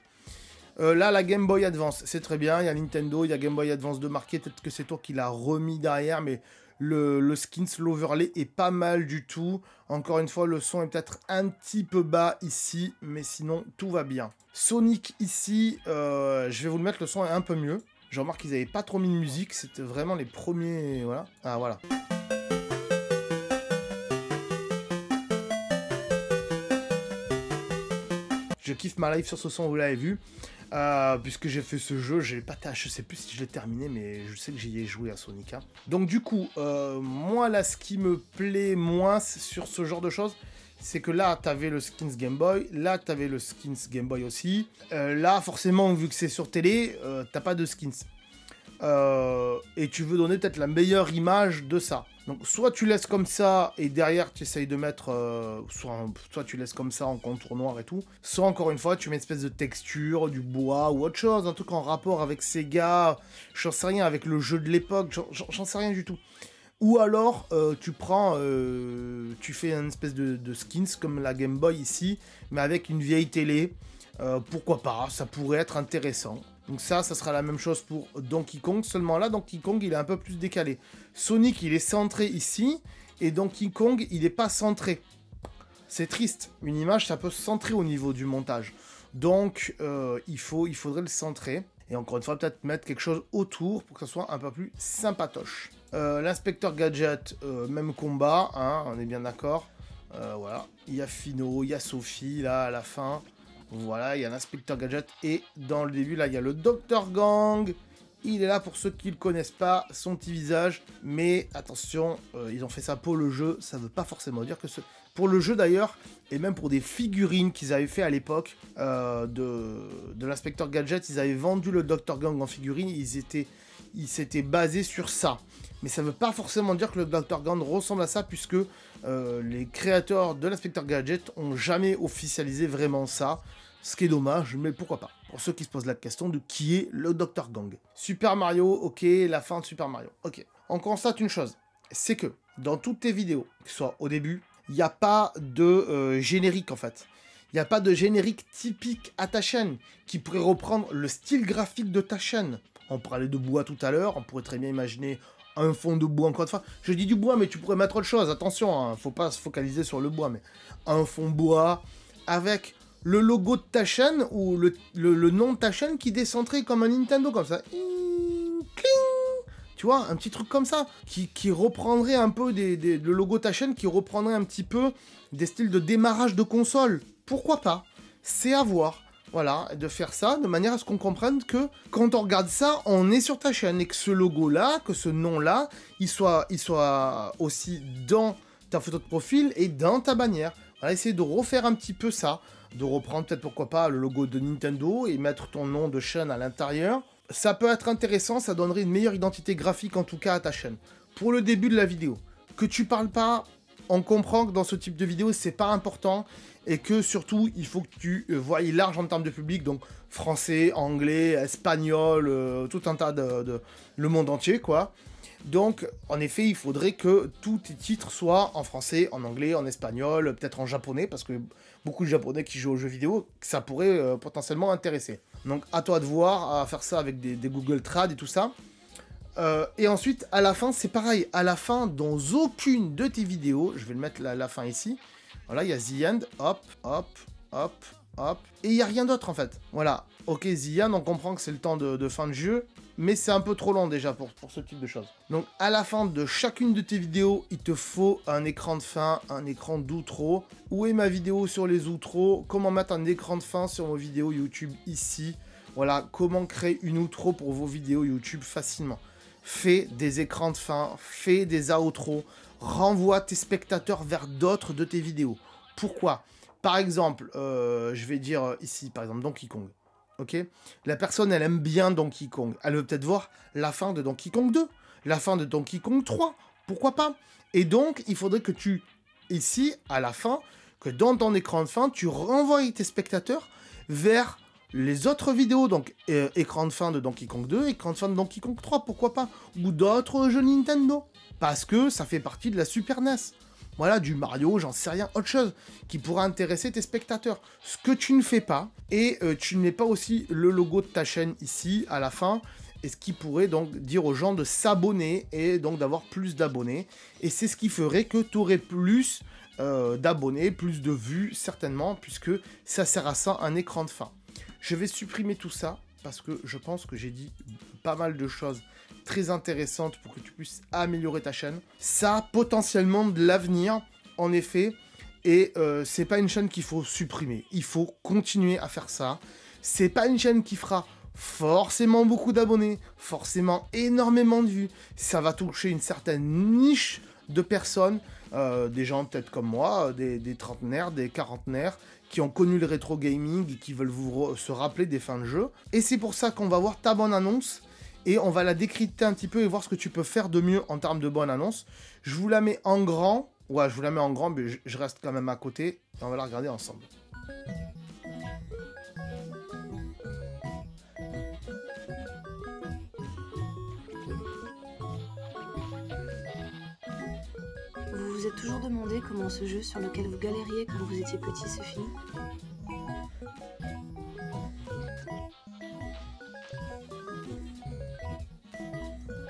Là, la Game Boy Advance, c'est très bien. Il y a Nintendo, il y a Game Boy Advance de marqué. Peut-être que c'est toi qui l'as remis derrière, mais le skins, l'overlay est pas mal du tout. Encore une fois, le son est peut-être un petit peu bas ici, mais sinon, tout va bien. Sonic ici, je vais vous le mettre, le son est un peu mieux. Je remarque qu'ils n'avaient pas trop mis de musique, c'était vraiment les premiers... Voilà. Ah, voilà. Je kiffe ma life sur ce son, vous l'avez vu. Puisque j'ai fait ce jeu, je sais plus si je l'ai terminé, mais je sais que j'y ai joué à Sonic. Hein. Donc du coup, moi là, ce qui me plaît moins sur ce genre de choses, c'est que là, t'avais le skins Game Boy, là, t'avais le skins Game Boy aussi. Là, forcément, vu que c'est sur télé, t'as pas de skins. Et tu veux donner peut-être la meilleure image de ça. Donc soit tu laisses comme ça et derrière tu essayes de mettre soit tu laisses comme ça en contour noir et tout, soit encore une fois tu mets une espèce de texture, du bois ou autre chose, un truc en rapport avec Sega, j'en sais rien, avec le jeu de l'époque, j'en sais rien du tout. Ou alors tu prends, tu fais une espèce de skins comme la Game Boy ici, mais avec une vieille télé, pourquoi pas, ça pourrait être intéressant. Donc ça sera la même chose pour Donkey Kong, seulement là, Donkey Kong, il est un peu plus décalé. Sonic, il est centré ici, et Donkey Kong, il n'est pas centré. C'est triste. Une image, ça peut se centrer au niveau du montage. Donc, il faudrait le centrer. Et encore une fois, peut-être mettre quelque chose autour pour que ça soit un peu plus sympatoche. L'inspecteur Gadget, même combat, hein, on est bien d'accord. Voilà, il y a Fino, il y a Sophie, là, à la fin. Voilà, il y a l'inspecteur Gadget et dans le début, là, il y a le Dr Gang. Il est là pour ceux qui ne le connaissent pas, son petit visage. Mais attention, ils ont fait ça pour le jeu. Ça ne veut pas forcément dire que pour le jeu d'ailleurs, et même pour des figurines qu'ils avaient fait à l'époque de l'inspecteur Gadget, ils avaient vendu le Dr Gang en figurine. Ils s'étaient basés sur ça. Mais ça ne veut pas forcément dire que le Dr Gang ressemble à ça, puisque les créateurs de l'inspecteur Gadget ont jamais officialisé vraiment ça. Ce qui est dommage, mais pourquoi pas. Pour ceux qui se posent la question de qui est le Dr Gang. Super Mario, ok, la fin de Super Mario, ok. On constate une chose, c'est que dans toutes tes vidéos, que ce soit au début, il n'y a pas de générique en fait. Il n'y a pas de générique typique à ta chaîne qui pourrait reprendre le style graphique de ta chaîne. On parlait de bois tout à l'heure, on pourrait très bien imaginer un fond de bois encore une fois. Je dis du bois, mais tu pourrais mettre autre chose, attention, hein, faut pas se focaliser sur le bois, mais un fond bois avec le logo de ta chaîne ou le nom de ta chaîne qui descendrait comme un Nintendo, comme ça. Tu vois, un petit truc comme ça, qui reprendrait un peu le logo de ta chaîne, qui reprendrait un petit peu des styles de démarrage de console. Pourquoi pas? C'est à voir. Voilà, de faire ça de manière à ce qu'on comprenne que quand on regarde ça, on est sur ta chaîne et que ce logo-là, que ce nom-là, il soit aussi dans ta photo de profil et dans ta bannière. Voilà, essayer de refaire un petit peu ça, de reprendre peut-être pourquoi pas le logo de Nintendo et mettre ton nom de chaîne à l'intérieur. Ça peut être intéressant, ça donnerait une meilleure identité graphique en tout cas à ta chaîne. Pour le début de la vidéo, que tu parles pas, on comprend que dans ce type de vidéo, c'est pas important. Et que surtout, il faut que tu voies large en termes de public, donc français, anglais, espagnol, tout un tas le monde entier, quoi. Donc, en effet, il faudrait que tous tes titres soient en français, en anglais, en espagnol, peut-être en japonais, parce que beaucoup de japonais qui jouent aux jeux vidéo, ça pourrait potentiellement intéresser. Donc, à toi de voir, à faire ça avec des Google Trad et tout ça. Et ensuite, à la fin, c'est pareil. À la fin, dans aucune de tes vidéos, je vais le mettre la fin ici. Voilà, il y a The End, hop, hop, hop, hop. Et il n'y a rien d'autre, en fait. Voilà. Ok, The End, on comprend que c'est le temps de fin de jeu. Mais c'est un peu trop long déjà pour ce type de choses. Donc, à la fin de chacune de tes vidéos, il te faut un écran de fin, un écran d'outro. Où est ma vidéo sur les outros? Comment mettre un écran de fin sur vos vidéos YouTube ici? Voilà, comment créer une outro pour vos vidéos YouTube facilement. Fais des écrans de fin, fais des outros, renvoie tes spectateurs vers d'autres de tes vidéos. Pourquoi? Par exemple, je vais dire ici, par exemple, Donkey Kong. Ok? La personne, elle aime bien Donkey Kong. Elle veut peut-être voir la fin de Donkey Kong 2, la fin de Donkey Kong 3. Pourquoi pas? Et donc, il faudrait que tu, ici, à la fin, que dans ton écran de fin, tu renvoies tes spectateurs vers les autres vidéos, donc écran de fin de Donkey Kong 2, écran de fin de Donkey Kong 3, pourquoi pas? Ou d'autres jeux Nintendo. Parce que ça fait partie de la Super NES. Voilà, du Mario, j'en sais rien, autre chose qui pourra intéresser tes spectateurs. Ce que tu ne fais pas, et tu ne mets pas aussi le logo de ta chaîne ici, à la fin, et ce qui pourrait donc dire aux gens de s'abonner, et donc d'avoir plus d'abonnés. Et c'est ce qui ferait que tu aurais plus d'abonnés, plus de vues, certainement, puisque ça sert à ça, un écran de fin. Je vais supprimer tout ça, parce que je pense que j'ai dit pas mal de choses très intéressantes pour que tu puisses améliorer ta chaîne. Ça a potentiellement de l'avenir, en effet, et c'est pas une chaîne qu'il faut supprimer. Il faut continuer à faire ça. C'est pas une chaîne qui fera forcément beaucoup d'abonnés, forcément énormément de vues. Ça va toucher une certaine niche de personnes, des gens peut-être comme moi, des trentenaires, des quarantenaires, qui ont connu le rétro gaming et qui veulent se rappeler des fins de jeu. Et c'est pour ça qu'on va voir ta bonne annonce et on va la décrypter un petit peu et voir ce que tu peux faire de mieux en termes de bonne annonce. Je vous la mets en grand. Ouais, je vous la mets en grand, mais je reste quand même à côté et on va la regarder ensemble. Vous vous êtes toujours demandé comment ce jeu sur lequel vous galériez quand vous étiez petit se finit?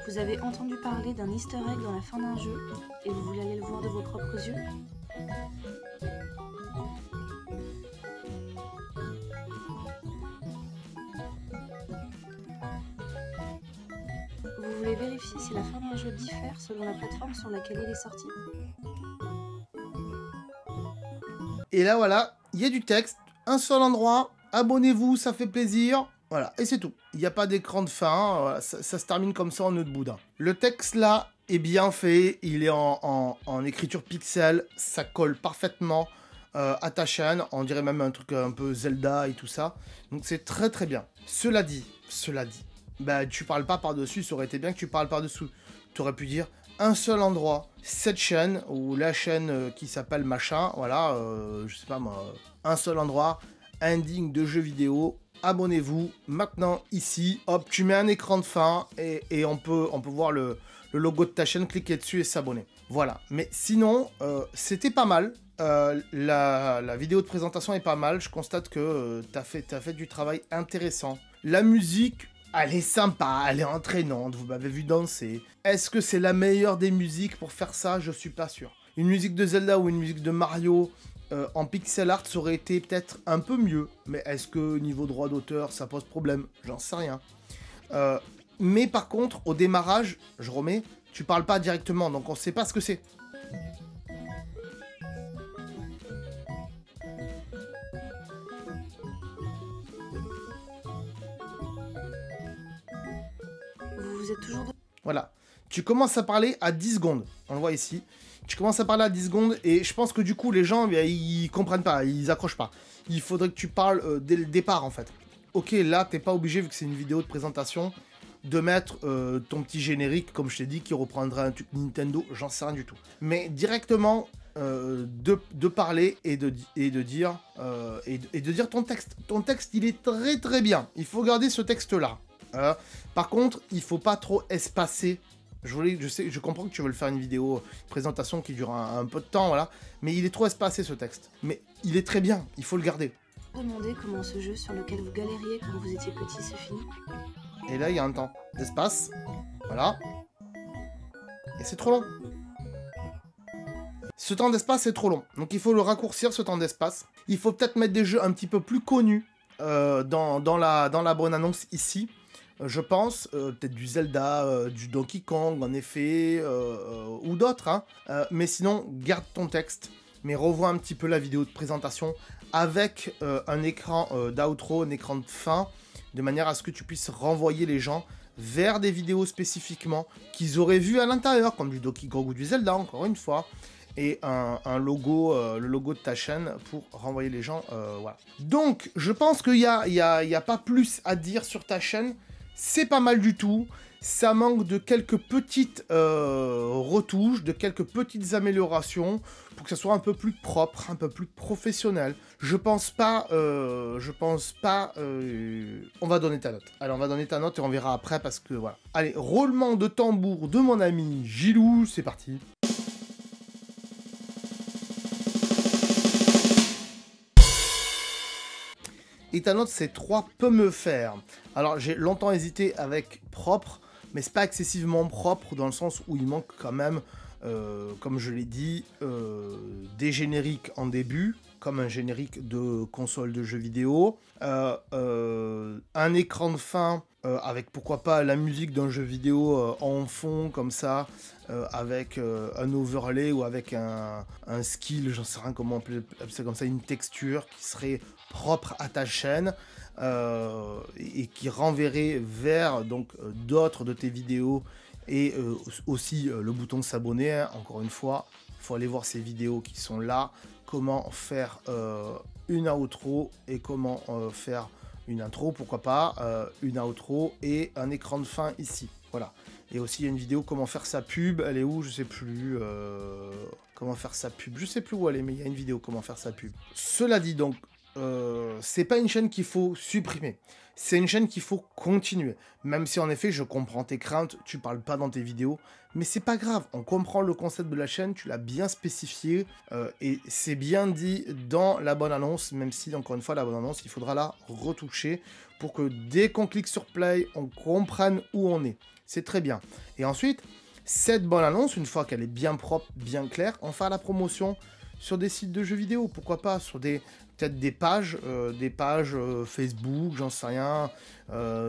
Vous avez entendu parler d'un easter egg dans la fin d'un jeu et vous voulez aller le voir de vos propres yeux? Vous voulez vérifier si la fin d'un jeu diffère selon la plateforme sur laquelle il est sorti? Et là, voilà, il y a du texte, un seul endroit, abonnez-vous, ça fait plaisir. Voilà, et c'est tout. Il n'y a pas d'écran de fin, voilà, ça se termine comme ça en nœud de boudin. Le texte là est bien fait, il est en écriture pixel, ça colle parfaitement à ta chaîne, on dirait même un truc un peu Zelda et tout ça. Donc c'est très très bien. Cela dit, bah tu parles pas par-dessus, ça aurait été bien que tu parles par-dessous. Tu aurais pu dire un seul endroit, cette chaîne, ou la chaîne qui s'appelle machin, voilà, je sais pas moi, un seul endroit, ending de jeux vidéo, abonnez-vous, maintenant, ici, hop, tu mets un écran de fin, et on peut voir le logo de ta chaîne, cliquer dessus et s'abonner. Voilà, mais sinon, c'était pas mal, la vidéo de présentation est pas mal, je constate que t'as fait du travail intéressant. La musique, elle est sympa, elle est entraînante, vous m'avez vu danser. Est-ce que c'est la meilleure des musiques pour faire ça? Je suis pas sûr. Une musique de Zelda ou une musique de Mario en pixel art, ça aurait été peut-être un peu mieux. Mais est-ce que niveau droit d'auteur, ça pose problème? J'en sais rien. Mais par contre, au démarrage, je remets, tu parles pas directement, donc on sait pas ce que c'est. Vous êtes toujours... Voilà. Tu commences à parler à 10 secondes. On le voit ici. Tu commences à parler à 10 secondes et je pense que du coup, les gens, ils comprennent pas, ils accrochent pas. Il faudrait que tu parles dès le départ, en fait. Ok, là, t'es pas obligé, vu que c'est une vidéo de présentation, de mettre ton petit générique, comme je t'ai dit, qui reprendra un truc Nintendo, j'en sais rien du tout. Mais directement, de parler et de dire ton texte. Ton texte, il est très très bien. Il faut garder ce texte-là. Par contre, il faut pas trop espacer Je comprends que tu veux le faire une vidéo présentation qui dure un peu de temps, voilà, mais il est trop espacé ce texte. Mais il est très bien, il faut le garder. Demandez comment ce jeu sur lequel vous galériez quand vous étiez petit se finit. Et là, il y a un temps d'espace, voilà, et c'est trop long. Ce temps d'espace est trop long, donc il faut le raccourcir, ce temps d'espace. Il faut peut-être mettre des jeux un petit peu plus connus dans la bonne annonce ici. Je pense, peut-être du Zelda, du Donkey Kong, en effet, ou d'autres. Hein. Mais sinon, garde ton texte, mais revois un petit peu la vidéo de présentation avec un écran d'outro, un écran de fin, de manière à ce que tu puisses renvoyer les gens vers des vidéos spécifiquement qu'ils auraient vues à l'intérieur, comme du Donkey Kong ou du Zelda, encore une fois. Et un logo, le logo de ta chaîne pour renvoyer les gens, voilà. Donc, je pense qu'il y a pas plus à dire sur ta chaîne. C'est pas mal du tout. Ça manque de quelques petites retouches, de quelques petites améliorations pour que ça soit un peu plus propre, un peu plus professionnel. Je pense pas. On va donner ta note. Allez, on va donner ta note et on verra après parce que voilà. Allez, roulement de tambour de mon ami Gilou, c'est parti. Et ta note, c'est 3 peut me faire. Alors, j'ai longtemps hésité avec propre, mais c'est pas excessivement propre dans le sens où il manque quand même, comme je l'ai dit, des génériques en début, comme un générique de console de jeux vidéo, un écran de fin avec pourquoi pas la musique d'un jeu vidéo en fond comme ça, avec un overlay ou avec un skill, j'en sais rien comment appeler ça comme ça, une texture qui serait propre à ta chaîne et qui renverrait vers donc d'autres de tes vidéos et aussi le bouton s'abonner, hein, encore une fois, il faut aller voir ces vidéos qui sont là, comment faire une outro et comment faire une intro, pourquoi pas, une outro et un écran de fin ici, voilà. Et aussi il y a une vidéo comment faire sa pub, elle est où, je sais plus, comment faire sa pub, je sais plus où elle est, mais il y a une vidéo comment faire sa pub. Cela dit donc, c'est pas une chaîne qu'il faut supprimer, c'est une chaîne qu'il faut continuer, même si en effet je comprends tes craintes, tu parles pas dans tes vidéos, mais c'est pas grave, on comprend le concept de la chaîne, tu l'as bien spécifié, et c'est bien dit dans la bonne annonce, même si encore une fois la bonne annonce, il faudra la retoucher pour que dès qu'on clique sur play, on comprenne où on est, c'est très bien. Et ensuite, cette bonne annonce, une fois qu'elle est bien propre, bien claire, on fera la promotion sur des sites de jeux vidéo, pourquoi pas, sur peut-être des pages Facebook, j'en sais rien,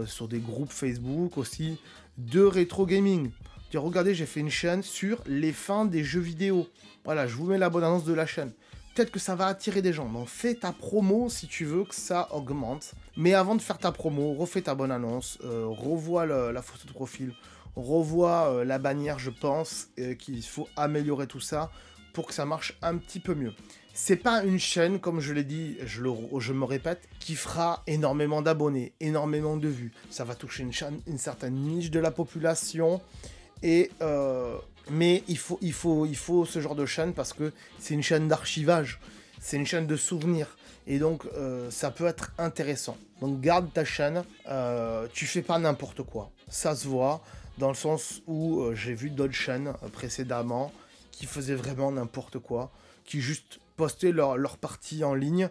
sur des groupes Facebook aussi, de rétro gaming. Dire, regardez, j'ai fait une chaîne sur les fins des jeux vidéo. Voilà, je vous mets la bonne annonce de la chaîne. Peut-être que ça va attirer des gens. Donc fais ta promo si tu veux que ça augmente. Mais avant de faire ta promo, refais ta bonne annonce, revois la photo de profil, revois la bannière, je pense qu'il faut améliorer tout ça pour que ça marche un petit peu mieux. C'est pas une chaîne, comme je l'ai dit, je me répète, qui fera énormément d'abonnés, énormément de vues. Ça va toucher une certaine niche de la population, mais il faut ce genre de chaîne parce que c'est une chaîne d'archivage, c'est une chaîne de souvenirs, et donc ça peut être intéressant. Donc garde ta chaîne, tu fais pas n'importe quoi, ça se voit, dans le sens où j'ai vu d'autres chaînes précédemment qui faisaient vraiment n'importe quoi, qui juste postaient leur partie en ligne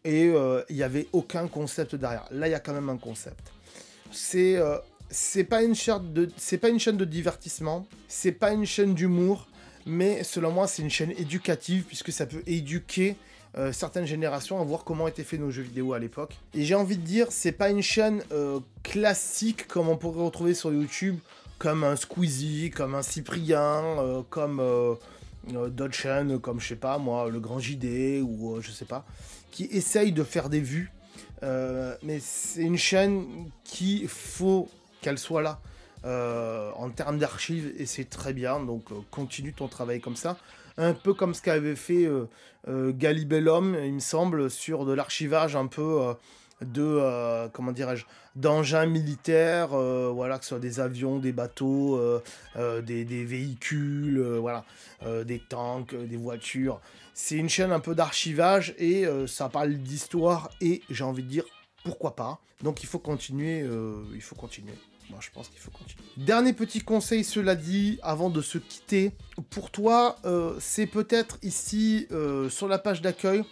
et il n'y avait aucun concept derrière. Là, il y a quand même un concept. C'est pas une chaîne de divertissement, c'est pas une chaîne d'humour, mais selon moi, c'est une chaîne éducative puisque ça peut éduquer certaines générations à voir comment étaient faits nos jeux vidéo à l'époque. Et j'ai envie de dire, c'est pas une chaîne classique comme on pourrait retrouver sur YouTube, comme un Squeezie, comme un Cyprien, comme d'autres chaînes, comme je sais pas moi, le Grand JD ou je sais pas, qui essayent de faire des vues. Mais c'est une chaîne qu'il faut qu'elle soit là en termes d'archives et c'est très bien, donc continue ton travail comme ça. Un peu comme ce qu'avait fait Galibellum, il me semble, sur de l'archivage un peu comment dirais-je, d'engins militaires, voilà, que ce soit des avions, des bateaux, des véhicules, voilà, des tanks, des voitures. C'est une chaîne un peu d'archivage et ça parle d'histoire et j'ai envie de dire pourquoi pas. Donc il faut continuer, il faut continuer. Moi, je pense qu'il faut continuer. Dernier petit conseil, cela dit, avant de se quitter. Pour toi, c'est peut-être ici, sur la page d'accueil,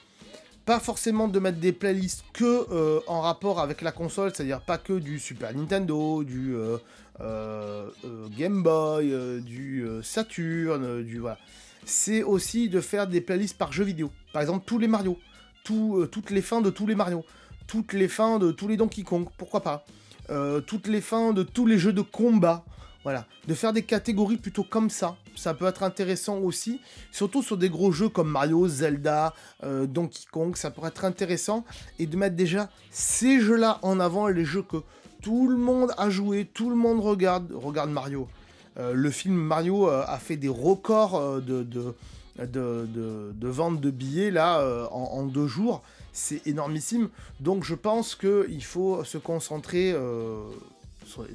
pas forcément de mettre des playlists que en rapport avec la console, c'est-à-dire pas que du Super Nintendo, du Game Boy, du Saturn, du... Voilà. C'est aussi de faire des playlists par jeu vidéo. Par exemple, tous les Mario, toutes les fins de tous les Mario, toutes les fins de tous les Donkey Kong, pourquoi pas. Toutes les fins de tous les jeux de combat. Voilà, de faire des catégories plutôt comme ça peut être intéressant aussi, surtout sur des gros jeux comme Mario, Zelda, Donkey Kong, ça pourrait être intéressant, et de mettre déjà ces jeux-là en avant, les jeux que tout le monde a joué, tout le monde regarde Mario. Le film Mario a fait des records de vente de billets là en 2 jours, c'est énormissime, donc je pense qu'il faut se concentrer...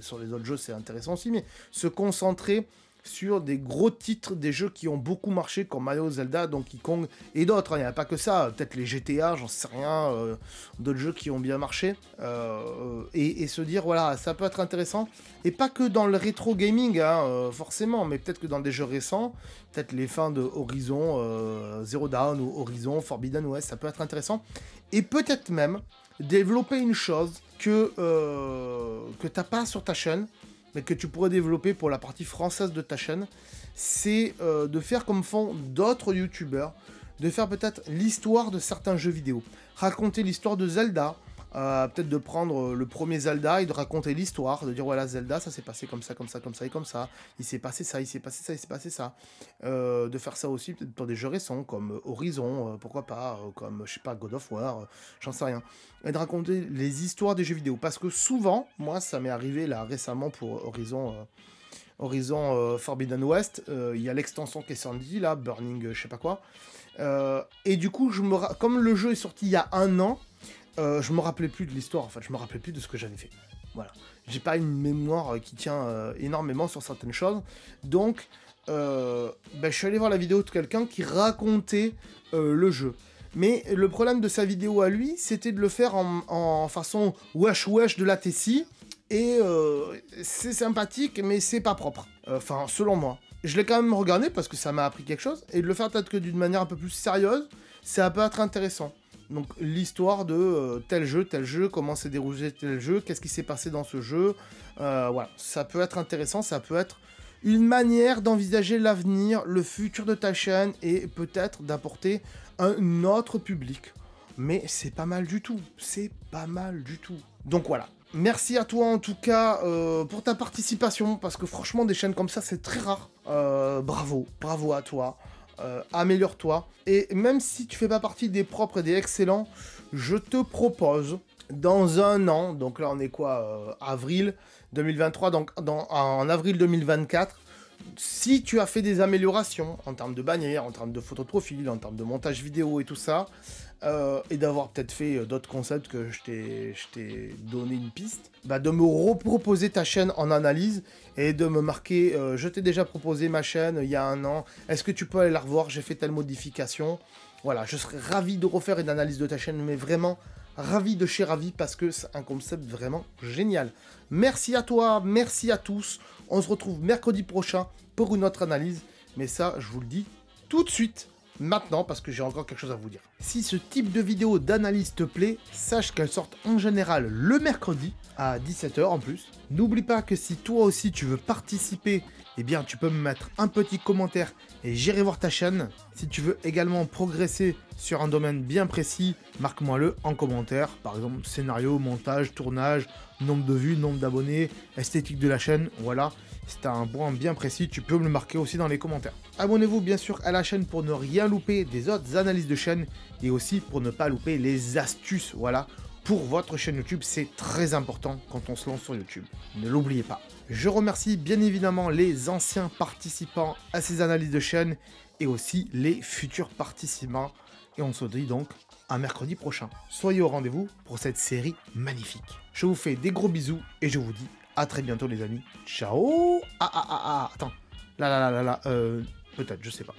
Sur les autres jeux, c'est intéressant aussi, mais se concentrer sur des gros titres, des jeux qui ont beaucoup marché, comme Mario, Zelda, Donkey Kong et d'autres. Il n'y a pas que ça, peut-être les GTA, j'en sais rien, d'autres jeux qui ont bien marché. Et se dire, voilà, ça peut être intéressant. Et pas que dans le rétro gaming, hein, forcément, mais peut-être que dans des jeux récents, peut-être les fins de Horizon Zero Dawn ou Horizon Forbidden West, ça peut être intéressant. Et peut-être même développer une chose que t'as pas sur ta chaîne, mais que tu pourrais développer pour la partie française de ta chaîne, c'est de faire comme font d'autres youtubeurs, de faire peut-être l'histoire de certains jeux vidéo. Raconter l'histoire de Zelda, peut-être de prendre le premier Zelda et de raconter l'histoire, de dire voilà Zelda, ça s'est passé comme ça, comme ça, comme ça et comme ça, il s'est passé ça, il s'est passé ça, il s'est passé ça. De faire ça aussi peut-être pour des jeux récents, comme Horizon, pourquoi pas, comme, je sais pas, God of War, j'en sais rien. Et de raconter les histoires des jeux vidéo, parce que souvent, moi ça m'est arrivé là récemment pour Horizon Forbidden West, il y a l'extension qui est sortie là, Burning je sais pas quoi, et du coup, comme le jeu est sorti il y a 1 an, je me rappelais plus de l'histoire, en fait, je me rappelais plus de ce que j'avais fait. Voilà. J'ai pas une mémoire qui tient énormément sur certaines choses. Donc, je suis allé voir la vidéo de quelqu'un qui racontait le jeu. Mais le problème de sa vidéo à lui, c'était de le faire en façon wesh wesh de la Tessie. Et c'est sympathique, mais c'est pas propre. Enfin, selon moi. Je l'ai quand même regardé parce que ça m'a appris quelque chose. Et de le faire peut-être que d'une manière un peu plus sérieuse, ça peut être intéressant. Donc l'histoire de tel jeu, comment s'est déroulé tel jeu, qu'est-ce qui s'est passé dans ce jeu, voilà, ça peut être intéressant, ça peut être une manière d'envisager l'avenir, le futur de ta chaîne et peut-être d'apporter un autre public. Mais c'est pas mal du tout, c'est pas mal du tout. Donc voilà. Merci à toi en tout cas pour ta participation, parce que franchement des chaînes comme ça c'est très rare. Bravo à toi. Améliore-toi. Et même si tu fais pas partie des propres et des excellents, je te propose, dans 1 an, donc là on est quoi, avril 2023, donc en avril 2024, si tu as fait des améliorations en termes de bannière, en termes de photo de profil, en termes de montage vidéo et tout ça, et d'avoir peut-être fait d'autres concepts que je t'ai donné une piste, bah de me reproposer ta chaîne en analyse et de me marquer je t'ai déjà proposé ma chaîne il y a 1 an, est-ce que tu peux aller la revoir, j'ai fait telle modification. Voilà, je serais ravi de refaire une analyse de ta chaîne, mais vraiment ravi de chez ravi, parce que c'est un concept vraiment génial. Merci à toi, merci à tous, on se retrouve mercredi prochain pour une autre analyse, mais ça je vous le dis tout de suite. Maintenant, parce que j'ai encore quelque chose à vous dire. Si ce type de vidéo d'analyse te plaît, sache qu'elles sortent en général le mercredi, à 17 h en plus. N'oublie pas que si toi aussi tu veux participer, eh bien tu peux me mettre un petit commentaire et j'irai voir ta chaîne. Si tu veux également progresser sur un domaine bien précis, marque-moi-le en commentaire. Par exemple, scénario, montage, tournage, nombre de vues, nombre d'abonnés, esthétique de la chaîne, voilà. Si tu as un point bien précis, tu peux me le marquer aussi dans les commentaires. Abonnez-vous bien sûr à la chaîne pour ne rien louper des autres analyses de chaîne et aussi pour ne pas louper les astuces, voilà, pour votre chaîne YouTube. C'est très important quand on se lance sur YouTube. Ne l'oubliez pas. Je remercie bien évidemment les anciens participants à ces analyses de chaîne et aussi les futurs participants. Et on se dit donc à mercredi prochain. Soyez au rendez-vous pour cette série magnifique. Je vous fais des gros bisous et je vous dis à très bientôt les amis. Ciao. Attends. Là. Peut-être, je sais pas.